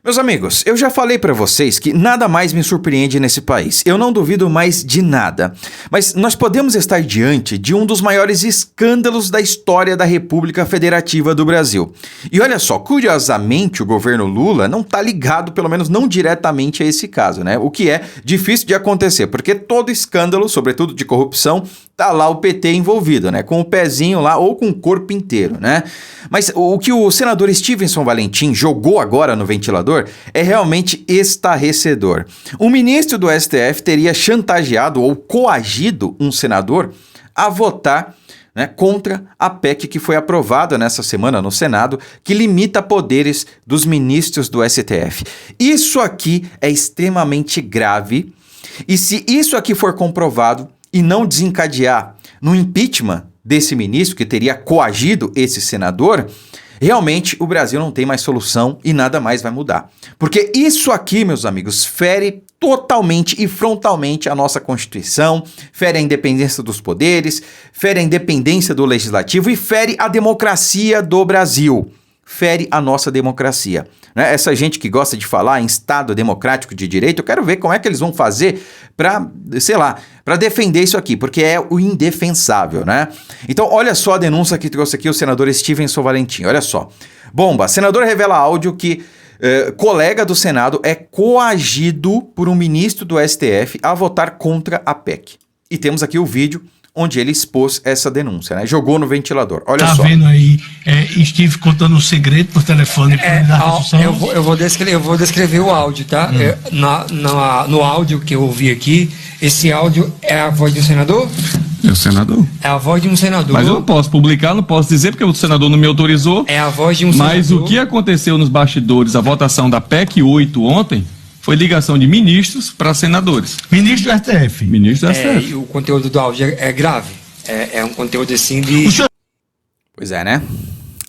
Meus amigos, eu já falei pra vocês que nada mais me surpreende nesse país. Eu não duvido mais de nada. Mas nós podemos estar diante de um dos maiores escândalos da história da República Federativa do Brasil. E olha só, curiosamente o governo Lula não tá ligado, pelo menos não diretamente a esse caso, né? O que é difícil de acontecer, porque todo escândalo, sobretudo de corrupção, tá lá o PT envolvido, né? Com o pezinho lá ou com o corpo inteiro, né? Mas o que o senador Stevenson Valentim jogou agora no ventilador é realmente estarrecedor. O ministro do STF teria chantageado ou coagido um senador a votar, né, contra a PEC que foi aprovada nessa semana no Senado, que limita poderes dos ministros do STF. Isso aqui é extremamente grave, e se isso aqui for comprovado e não desencadear no impeachment desse ministro que teria coagido esse senador, realmente o Brasil não tem mais solução e nada mais vai mudar. Porque isso aqui, meus amigos, fere totalmente e frontalmente a nossa Constituição, fere a independência dos poderes, fere a independência do Legislativo e fere a democracia do Brasil. Fere a nossa democracia. Né? Essa gente que gosta de falar em Estado democrático de direito, eu quero ver como é que eles vão fazer para, sei lá, para defender isso aqui, porque é o indefensável, né? Então, olha só a denúncia que trouxe aqui o senador Stevenson Valentim, olha só. Bomba, senador revela áudio que colega do Senado é coagido por um ministro do STF a votar contra a PEC. E temos aqui o vídeo onde ele expôs essa denúncia, né? Jogou no ventilador. Olha só. Tá vendo aí, Steve contando um segredo por telefone. Eu vou descrever o áudio, tá? No áudio que eu ouvi aqui, esse áudio é a voz de um senador? É o senador. É a voz de um senador. Mas eu não posso publicar, não posso dizer, porque o senador não me autorizou. É a voz de um senador. Mas o que aconteceu nos bastidores, a votação da PEC 8 ontem, foi ligação de ministros para senadores. Ministro do STF. Ministro do STF. E o conteúdo do áudio é grave. É um conteúdo assim de... Pois é, né?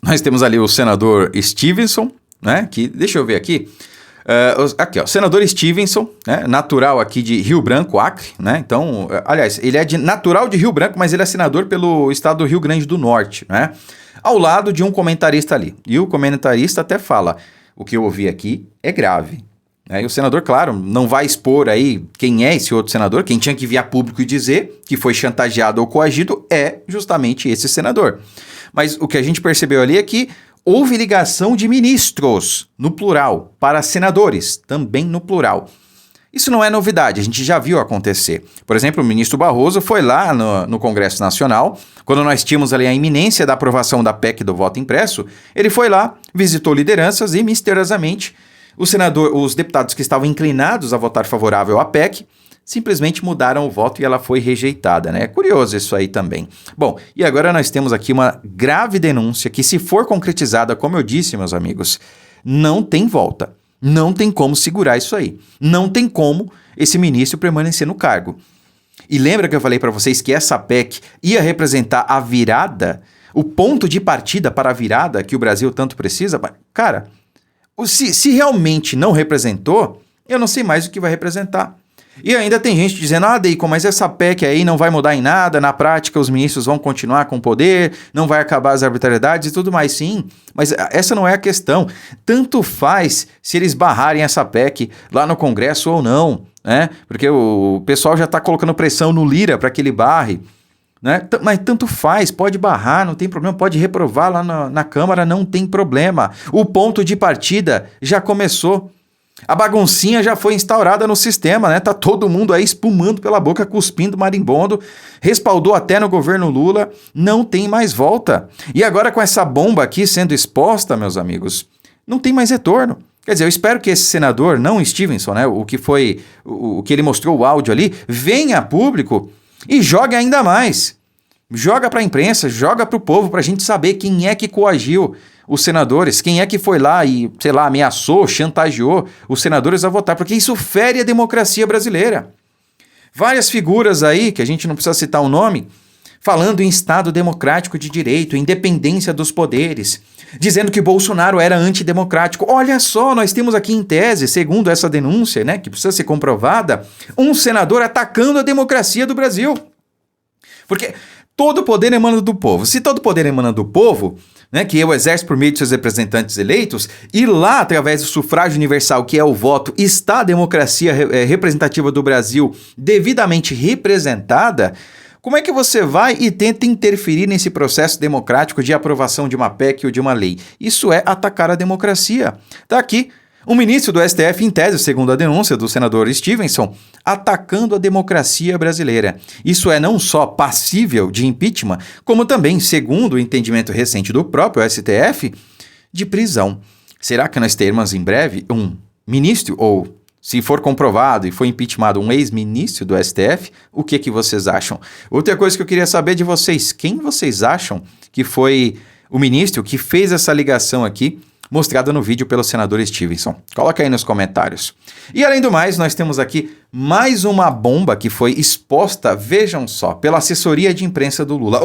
Nós temos ali o senador Stevenson, né? Que, deixa eu ver aqui. Aqui, ó, senador Stevenson, né? Natural aqui de Rio Branco, Acre, né? Então, aliás, ele é natural de Rio Branco, mas ele é senador pelo estado do Rio Grande do Norte, né? Ao lado de um comentarista ali. E o comentarista até fala, o que eu ouvi aqui é grave. E o senador, claro, não vai expor aí quem é esse outro senador, quem tinha que vir a público e dizer que foi chantageado ou coagido é justamente esse senador. Mas o que a gente percebeu ali é que houve ligação de ministros, no plural, para senadores, também no plural. Isso não é novidade, a gente já viu acontecer. Por exemplo, o ministro Barroso foi lá no Congresso Nacional, quando nós tínhamos ali a iminência da aprovação da PEC do voto impresso, ele foi lá, visitou lideranças e, misteriosamente, os deputados que estavam inclinados a votar favorável à PEC simplesmente mudaram o voto e ela foi rejeitada, né? É curioso isso aí também. Bom, e agora nós temos aqui uma grave denúncia que, se for concretizada, como eu disse, meus amigos, não tem volta. Não tem como segurar isso aí. Não tem como esse ministro permanecer no cargo. E lembra que eu falei para vocês que essa PEC ia representar a virada, o ponto de partida para a virada que o Brasil tanto precisa? Cara, se realmente não representou, eu não sei mais o que vai representar. E ainda tem gente dizendo, Deicon, mas essa PEC aí não vai mudar em nada, na prática os ministros vão continuar com o poder, não vai acabar as arbitrariedades e tudo mais. Sim, mas essa não é a questão. Tanto faz se eles barrarem essa PEC lá no Congresso ou não, né? Porque o pessoal já está colocando pressão no Lira para que ele barre. Né? Mas tanto faz, pode barrar, não tem problema, pode reprovar lá na Câmara, não tem problema. O ponto de partida já começou. A baguncinha já foi instaurada no sistema, né? Tá todo mundo aí espumando pela boca, cuspindo marimbondo, respaldou até no governo Lula, não tem mais volta. E agora com essa bomba aqui sendo exposta, meus amigos, não tem mais retorno. Quer dizer, eu espero que esse senador, não Stevenson, né? O que ele mostrou o áudio ali, venha a público e joga ainda mais. Joga para a imprensa, joga para o povo, para a gente saber quem é que coagiu os senadores, quem é que foi lá e, sei lá, ameaçou, chantageou os senadores a votar, porque isso fere a democracia brasileira. Várias figuras aí, que a gente não precisa citar o nome, falando em Estado democrático de direito, independência dos poderes, dizendo que Bolsonaro era antidemocrático. Olha só, nós temos aqui em tese, segundo essa denúncia, né, que precisa ser comprovada, um senador atacando a democracia do Brasil. Porque todo poder emana do povo. Se todo poder emana do povo, né, que o exerce por meio de seus representantes eleitos, e lá, através do sufrágio universal, que é o voto, está a democracia representativa do Brasil devidamente representada, como é que você vai e tenta interferir nesse processo democrático de aprovação de uma PEC ou de uma lei? Isso é atacar a democracia. Tá aqui um ministro do STF, em tese, segundo a denúncia do senador Stevenson, atacando a democracia brasileira. Isso é não só passível de impeachment, como também, segundo o entendimento recente do próprio STF, de prisão. Será que nós teremos em breve um ministro, ou se for comprovado e for impeachmentado um ex-ministro do STF, o que vocês acham? Outra coisa que eu queria saber de vocês, quem vocês acham que foi o ministro que fez essa ligação aqui, mostrada no vídeo pelo senador Stevenson? Coloca aí nos comentários. E além do mais, nós temos aqui mais uma bomba que foi exposta, vejam só, pela assessoria de imprensa do Lula.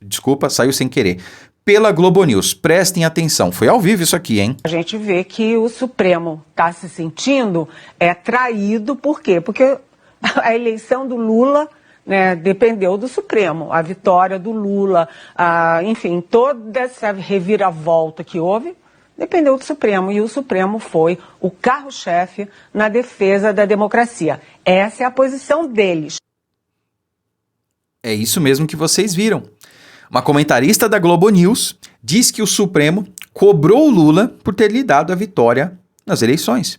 Desculpa, saiu sem querer. Pela Globo News. Prestem atenção. Foi ao vivo isso aqui, hein? A gente vê que o Supremo está se sentindo traído. Por quê? Porque a eleição do Lula, né, dependeu do Supremo. A vitória do Lula, enfim, toda essa reviravolta que houve, dependeu do Supremo, e o Supremo foi o carro-chefe na defesa da democracia. Essa é a posição deles. É isso mesmo que vocês viram. Uma comentarista da Globo News diz que o Supremo cobrou o Lula por ter lhe dado a vitória nas eleições.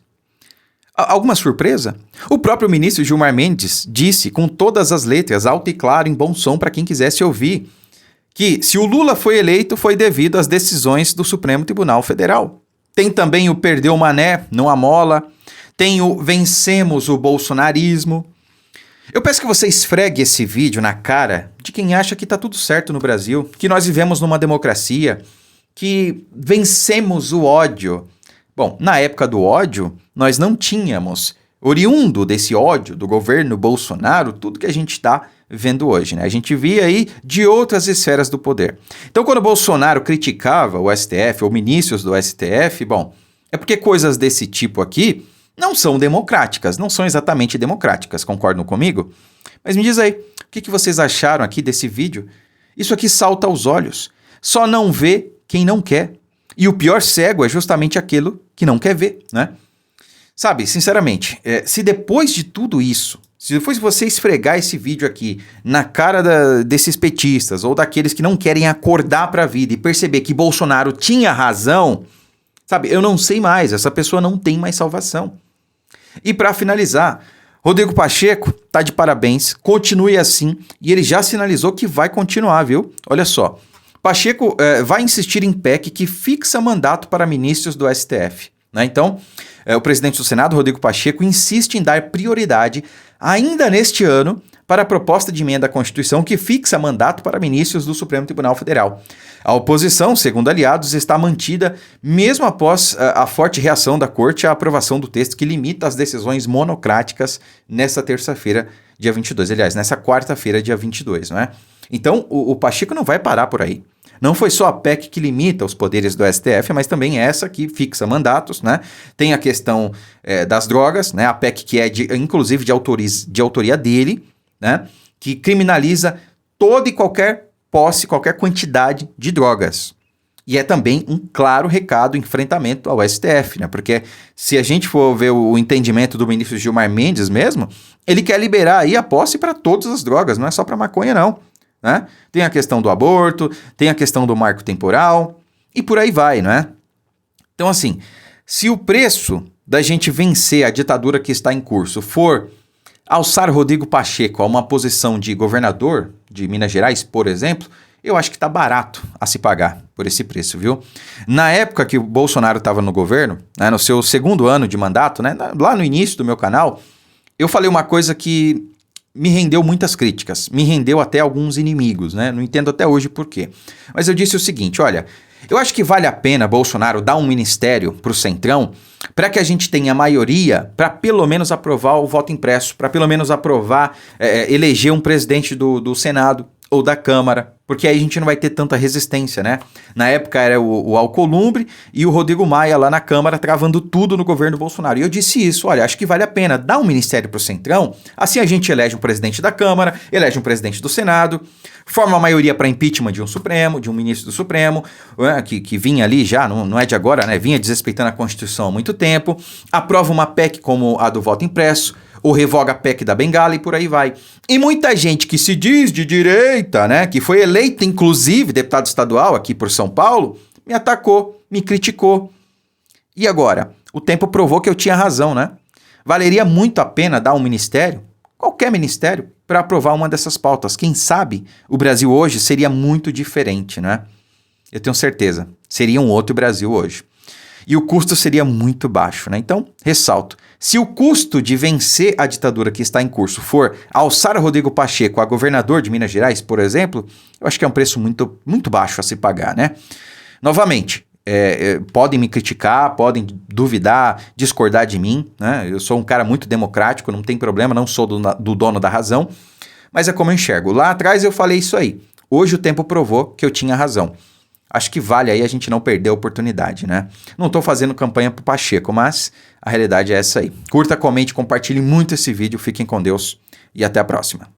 Alguma surpresa? O próprio ministro Gilmar Mendes disse com todas as letras, alto e claro, em bom som para quem quisesse ouvir, que se o Lula foi eleito foi devido às decisões do Supremo Tribunal Federal. Tem também o perdeu o mané, não amola. Tem o vencemos o bolsonarismo. Eu peço que você esfregue esse vídeo na cara de quem acha que tá tudo certo no Brasil, que nós vivemos numa democracia, que vencemos o ódio. Bom, na época do ódio, nós não tínhamos, oriundo desse ódio do governo Bolsonaro, tudo que a gente está vendo hoje, né? A gente via aí de outras esferas do poder. Então, quando o Bolsonaro criticava o STF ou ministros do STF, bom, é porque coisas desse tipo aqui não são democráticas, não são exatamente democráticas, concordam comigo? Mas me diz aí, o que vocês acharam aqui desse vídeo? Isso aqui salta aos olhos. Só não vê quem não quer. E o pior cego é justamente aquilo que não quer ver, né? Sabe, sinceramente, se depois de tudo isso, se depois você esfregar esse vídeo aqui na cara desses petistas ou daqueles que não querem acordar para a vida e perceber que Bolsonaro tinha razão, sabe, eu não sei mais, essa pessoa não tem mais salvação. E para finalizar, Rodrigo Pacheco tá de parabéns, continue assim, e ele já sinalizou que vai continuar, viu? Olha só, Pacheco vai insistir em PEC que fixa mandato para ministros do STF. Né? Então, o presidente do Senado, Rodrigo Pacheco, insiste em dar prioridade, ainda neste ano, para a proposta de emenda à Constituição que fixa mandato para ministros do Supremo Tribunal Federal. A oposição, segundo aliados, está mantida mesmo após a forte reação da Corte à aprovação do texto que limita as decisões monocráticas nesta terça-feira, dia 22. Aliás, nessa quarta-feira, dia 22, não é? Então, o Pacheco não vai parar por aí. Não foi só a PEC que limita os poderes do STF, mas também essa que fixa mandatos, né? Tem a questão das drogas, né? A PEC que é, inclusive, de autoria dele, né? Que criminaliza toda e qualquer posse, qualquer quantidade de drogas. E é também um claro recado, enfrentamento ao STF, né? Porque se a gente for ver o entendimento do ministro Gilmar Mendes mesmo, ele quer liberar aí a posse para todas as drogas, não é só para maconha, não. Né? Tem a questão do aborto, tem a questão do marco temporal e por aí vai, não é? Então, assim, se o preço da gente vencer a ditadura que está em curso for alçar Rodrigo Pacheco a uma posição de governador de Minas Gerais, por exemplo, eu acho que está barato a se pagar por esse preço, viu? Na época que o Bolsonaro estava no governo, né, no seu segundo ano de mandato, né, lá no início do meu canal, eu falei uma coisa que me rendeu muitas críticas, me rendeu até alguns inimigos, né? Não entendo até hoje por quê. Mas eu disse o seguinte, olha, eu acho que vale a pena Bolsonaro dar um ministério para o Centrão para que a gente tenha maioria para pelo menos aprovar o voto impresso, para pelo menos aprovar, eleger um presidente do Senado, ou da Câmara, porque aí a gente não vai ter tanta resistência, né? Na época era o Alcolumbre e o Rodrigo Maia lá na Câmara travando tudo no governo Bolsonaro. E eu disse isso, olha, acho que vale a pena dar um ministério pro Centrão, assim a gente elege um presidente da Câmara, elege um presidente do Senado, forma uma maioria para impeachment de um Supremo, de um ministro do Supremo, que vinha ali já, não é de agora, né? Vinha desrespeitando a Constituição há muito tempo, aprova uma PEC como a do voto impresso, ou revoga a PEC da Bengala e por aí vai. E muita gente que se diz de direita, né, que foi eleita, inclusive, deputado estadual aqui por São Paulo, me atacou, me criticou. E agora? O tempo provou que eu tinha razão, né? Valeria muito a pena dar um ministério, qualquer ministério, para aprovar uma dessas pautas. Quem sabe o Brasil hoje seria muito diferente, né? Eu tenho certeza. Seria um outro Brasil hoje. E o custo seria muito baixo, né? Então, ressalto, se o custo de vencer a ditadura que está em curso for alçar Rodrigo Pacheco a governador de Minas Gerais, por exemplo, eu acho que é um preço muito, muito baixo a se pagar, né? Novamente, podem me criticar, podem duvidar, discordar de mim, né? Eu sou um cara muito democrático, não tem problema, não sou do dono da razão, mas é como eu enxergo. Lá atrás eu falei isso aí. Hoje o tempo provou que eu tinha razão. Acho que vale aí a gente não perder a oportunidade, né? Não tô fazendo campanha pro Pacheco, mas a realidade é essa aí. Curta, comente, compartilhe muito esse vídeo, fiquem com Deus e até a próxima.